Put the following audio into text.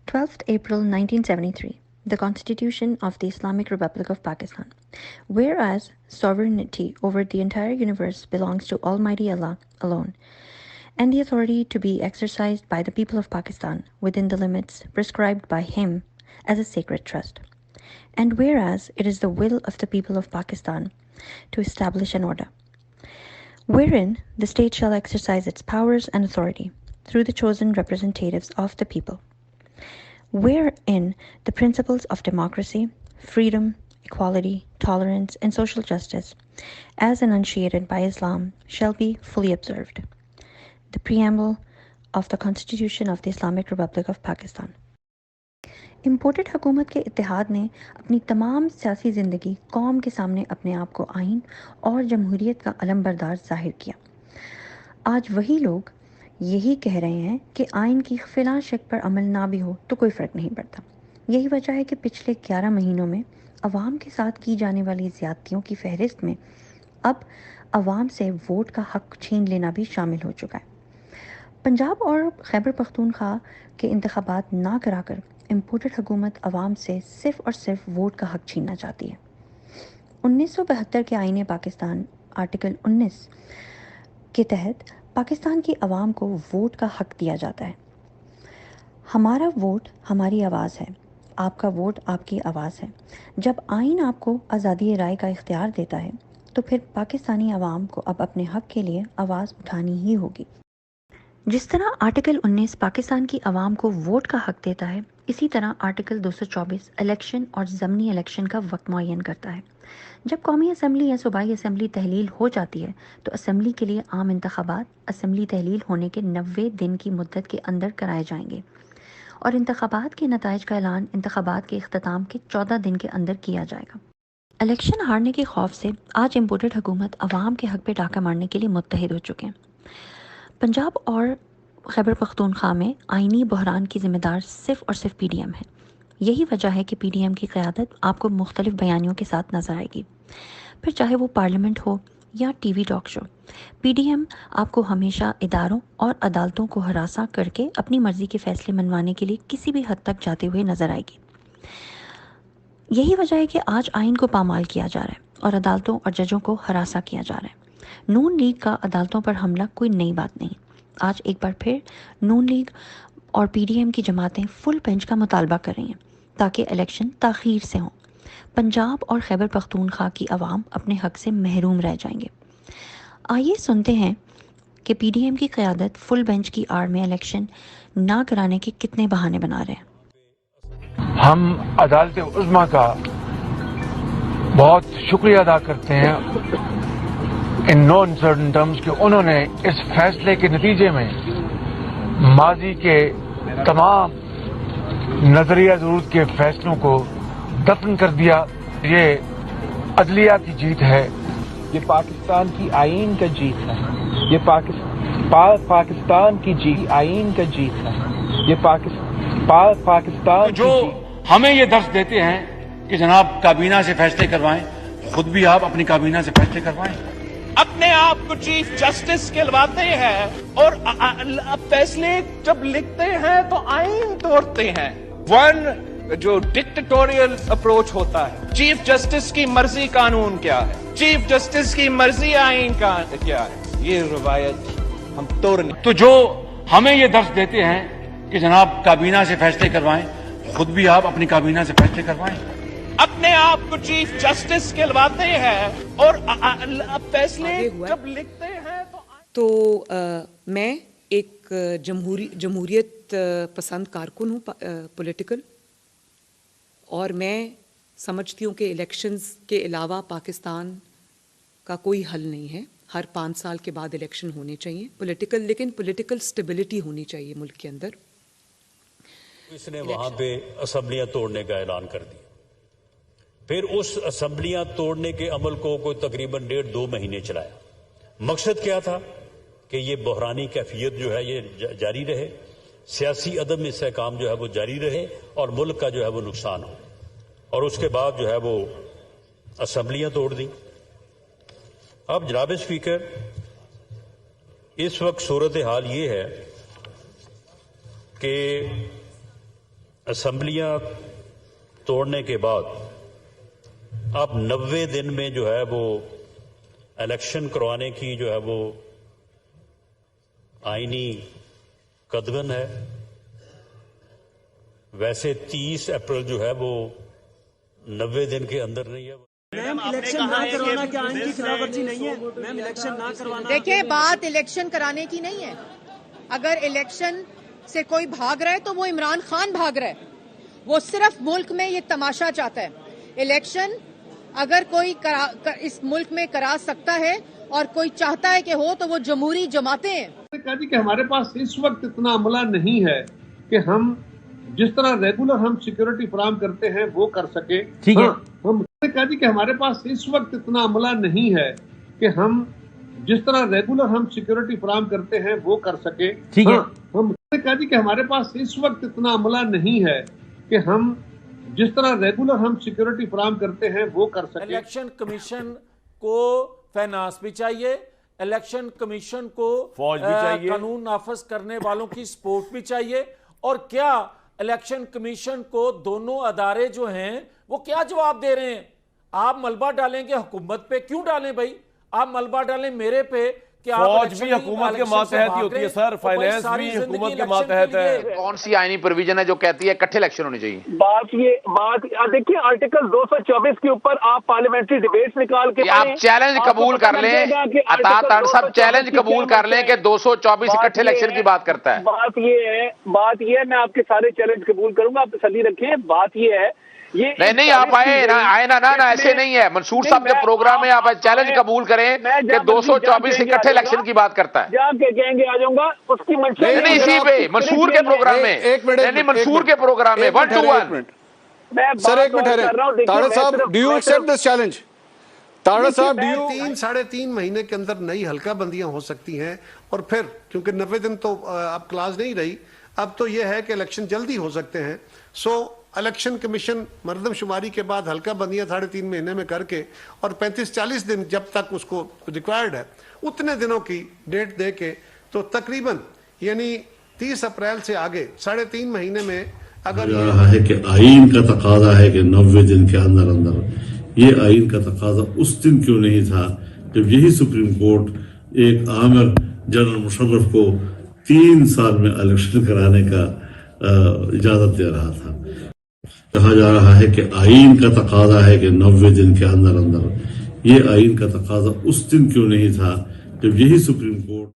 12th April 1973, the Constitution of the Islamic Republic of Pakistan. Whereas sovereignty over the entire universe belongs to Almighty Allah alone, and the authority to be exercised by the people of Pakistan within the limits prescribed by Him as a sacred trust. And whereas it is the will of the people of Pakistan to establish an order, wherein the state shall exercise its powers and authority through the chosen representatives of the people, wherein the principles of democracy, freedom, equality, tolerance, and social justice, as enunciated by Islam, shall be fully observed. The preamble of the Constitution of the Islamic Republic of Pakistan. Imported حکومت کے اتحاد نے اپنی تمام سیاسی زندگی قوم کے سامنے اپنے آپ کو آئین اور جمہوریت کا علم بردار ظاہر کیا۔ آج وہی لوگ یہی کہہ رہے ہیں کہ آئین کی فلاں شق پر عمل نہ بھی ہو تو کوئی فرق نہیں پڑتا۔ یہی وجہ ہے کہ پچھلے 11 مہینوں میں عوام کے ساتھ کی جانے والی زیادتیوں کی فہرست میں اب عوام سے ووٹ کا حق چھین لینا بھی شامل ہو چکا ہے۔ پنجاب اور خیبر پختونخوا کے انتخابات نہ کرا کر امپورٹڈ حکومت عوام سے صرف اور صرف ووٹ کا حق چھیننا چاہتی ہے۔ 1972 کے آئین پاکستان آرٹیکل 19 کے تحت پاکستان کی عوام کو ووٹ کا حق دیا جاتا ہے۔ ہمارا ووٹ ہماری آواز ہے، آپ کا ووٹ آپ کی آواز ہے۔ جب آئین آپ کو آزادی رائے کا اختیار دیتا ہے تو پھر پاکستانی عوام کو اب اپنے حق کے لیے آواز اٹھانی ہی ہوگی۔ جس طرح آرٹیکل 19 پاکستان کی عوام کو ووٹ کا حق دیتا ہے، اسی طرح آرٹیکل 224 الیکشن اور ضمنی الیکشن کا وقت معین کرتا ہے۔ جب قومی اسمبلی یا صوبائی اسمبلی تحلیل ہو جاتی ہے تو اسمبلی کے لیے عام انتخابات اسمبلی تحلیل ہونے کے 90 دن کی مدت کے اندر کرائے جائیں گے، اور انتخابات کے نتائج کا اعلان انتخابات کے اختتام کے 14 دن کے اندر کیا جائے گا۔ الیکشن ہارنے کے خوف سے آج امپورٹڈ حکومت عوام کے حق پہ ڈاکہ مارنے کے لیے متحد ہو چکے ہیں۔ پنجاب اور خیبر پختونخوا میں آئینی بحران کی ذمہ دار صرف اور صرف پی ڈی ایم ہے۔ یہی وجہ ہے کہ پی ڈی ایم کی قیادت آپ کو مختلف بیانیوں کے ساتھ نظر آئے گی، پھر چاہے وہ پارلیمنٹ ہو یا T V talk show. P D M آپ کو ہمیشہ اداروں اور عدالتوں کو ہراساں کر کے اپنی مرضی کے فیصلے منوانے کے لیے کسی بھی حد تک جاتے ہوئے نظر آئے گی۔ یہی وجہ ہے کہ آج آئین کو پامال کیا جا رہا ہے اور عدالتوں اور ججوں کو ہراساں کیا جا رہا ہے۔ نون لیگ کا عدالتوں پر حملہ کوئی نئی بات نہیں۔ آج ایک بار پھر نون لیگ اور پی ڈی ایم کی جماعتیں فل بینچ کا مطالبہ کر رہی ہیں تاکہ الیکشن تاخیر سے ہوں۔ پنجاب اور خیبر پختونخوا کی عوام اپنے حق سے محروم رہ جائیں گے۔ آئیے سنتے ہیں کہ پی ڈی ایم کی قیادت فل بینچ کی آڑ میں الیکشن نہ کرانے کے کتنے بہانے بنا رہے ہیں۔ ہم عدالت عظمیٰ کا بہت شکریہ ادا کرتے ہیں ان نو انسرٹن ٹرمز کہ انہوں نے اس فیصلے کے نتیجے میں ماضی کے تمام نظریہ ضرورت کے فیصلوں کو دفن کر دیا۔ یہ عدلیہ کی جیت ہے، یہ پاکستان کی آئین کا جیت ہے، یہ پاکستان کی جیت آئین کا جیت ہے، یہ پاکستان جو ہمیں یہ درس دیتے ہیں کہ جناب کابینہ سے فیصلے کروائیں، خود بھی آپ اپنی کابینہ سے فیصلے کروائیں۔ اپنے آپ کو چیف جسٹس کہلواتے ہیں اور فیصلے جب لکھتے ہیں تو آئین توڑتے ہیں۔ جو ڈکٹیٹوریل اپروچ ہوتا ہے، چیف جسٹس کی مرضی قانون کیا ہے، چیف جسٹس کی مرضی آئین کا کیا ہے، یہ روایت ہم توڑنے۔ تو جو ہمیں یہ درس دیتے ہیں کہ جناب کابینہ سے فیصلے کروائیں، خود بھی آپ اپنی کابینہ سے فیصلے کروائیں۔ اپنے آپ کو چیف جسٹس کہلواتے ہیں اور فیصلے جب لکھتے ہیں تو میں ایک جمہوریت پسند کارکن ہوں پولیٹیکل، اور میں سمجھتی ہوں کہ الیکشنز کے علاوہ پاکستان کا کوئی حل نہیں ہے۔ ہر 5 سال کے بعد الیکشن ہونے چاہیے پولیٹیکل، لیکن پولیٹیکل سٹیبلٹی ہونی چاہیے ملک کے اندر۔ اس نے وہاں پہ اسمبلیاں توڑنے کا اعلان کر دیا، پھر اس اسمبلیاں توڑنے کے عمل کو کوئی تقریباً 1.5-2 مہینے چلایا۔ مقصد کیا تھا کہ یہ بحرانی کیفیت جو ہے یہ جاری رہے، سیاسی عدم استحکام جو ہے وہ جاری رہے اور ملک کا جو ہے وہ نقصان ہو، اور اس کے بعد جو ہے وہ اسمبلیاں توڑ دیں۔ اب جناب اسپیکر، اس وقت صورتحال یہ ہے کہ اسمبلیاں توڑنے کے بعد اب 90 دن میں جو ہے وہ الیکشن کروانے کی جو ہے وہ آئینی قدغن ہے. ویسے 30 اپریل جو ہے وہ 90 دن کے اندر نہیں ہے. میم الیکشن نہ کروانا کیا آئین کی خلاف ورزی نہیں ہے؟ میم الیکشن نہ کروانا. دیکھیں بات الیکشن کرانے کی نہیں ہے. اگر الیکشن سے کوئی بھاگ رہا ہے تو وہ عمران خان بھاگ رہا ہے. وہ صرف ملک میں یہ تماشا چاہتا ہے. الیکشن اگر کوئی اس ملک میں کرا سکتا ہے اور کوئی چاہتا ہے کہ ہو تو وہ جمہوری جماعتیں ہیں. کہا جی کہ ہمارے پاس اس وقت اتنا عملہ نہیں ہے کہ ہم جس طرح ریگولر ہم سیکورٹی فراہم کرتے ہیں وہ کر سکے. ٹھیک ہے. ہم نے کہا جی کہ ہمارے پاس اس وقت اتنا عملہ نہیں ہے کہ ہم جس طرح ریگولر ہم سیکورٹی فراہم کرتے ہیں وہ کر سکے. ٹھیک ہے. ہم نے کہا جی کہ ہمارے پاس اس وقت اتنا عملہ نہیں ہے کہ ہم جس طرح ریگولر ہم سیکورٹی فراہم کرتے ہیں وہ کر سکے. الیکشن کمیشن کو فائنانس بھی چاہیے, الیکشن کمیشن کو فوج بھی چاہیے, قانون نافذ کرنے والوں کی سپورٹ بھی چاہیے. اور کیا الیکشن کمیشن کو دونوں ادارے جو ہیں وہ کیا جواب دے رہے ہیں؟ آپ ملبہ ڈالیں گے حکومت پہ, کیوں ڈالیں بھائی؟ آپ ملبہ ڈالیں میرے پہ کہ فوج بھی حکومت کے ماتحت ہی ہوتی ہے سر, فائنانس بھی حکومت کے ماتحت ہے. کون سی آئینی پرویژن ہے جو کہتی ہے اکٹھے الیکشن ہونے چاہیے؟ بات دیکھیے آرٹیکل 224 کے اوپر آپ پارلیمنٹری ڈیبیٹس نکال کے آپ چیلنج قبول کر لیں, عطا صاحب چیلنج قبول کر لیں کہ 224 اکٹھے الیکشن کی بات کرتا ہے. بات یہ ہے میں آپ کے سارے چیلنج قبول کروں گا, آپ تسلی رکھیں. بات یہ ہے نہیں آپ آئے نا ایسے نہیں ہے. منصور صاحب کے پروگرام میں آپ چیلنج قبول کریں کہ 224 اکٹھے الیکشن کی بات کرتا ہے. جا کے کہیں گے آ جاؤں گا اس کی نہیں اسی پہ منصور کے پروگرام میں, نہیں منصور کے پروگرام میں 1 to 1. سر ایک منٹ تاڑا صاحب, do you accept this challenge? Tara صاحب ڈو یو؟ 3.5 مہینے کے اندر نئی حلقہ بندیاں ہو سکتی ہیں, اور پھر کیونکہ 90 دن تو اب کلاس نہیں رہی, اب تو یہ ہے کہ الیکشن جلدی ہو سکتے ہیں. سو الیکشن کمیشن مردم شماری کے بعد حلقہ بندیاں 3.5 مہینے میں کر کے اور 35-40 دن جب تک اس کو ریکوائرڈ ہے اتنے دنوں کی ڈیٹ دے کے, تو تقریباً یعنی 30 اپریل سے آگے 3.5 مہینے میں اگر رہا ہے کہ آئین کا تقاضا ہے کہ 90 دن کے اندر اندر, یہ آئین کا تقاضا اس دن کیوں نہیں تھا جب یہی سپریم کورٹ ایک عامر جنرل مشرف کو 3 سال میں الیکشن کرانے کا اجازت دے رہا تھا. کہا جا رہا ہے کہ آئین کا تقاضا ہے کہ 90 دن کے اندر اندر, یہ آئین کا تقاضا اس دن کیوں نہیں تھا جب یہی سپریم کورٹ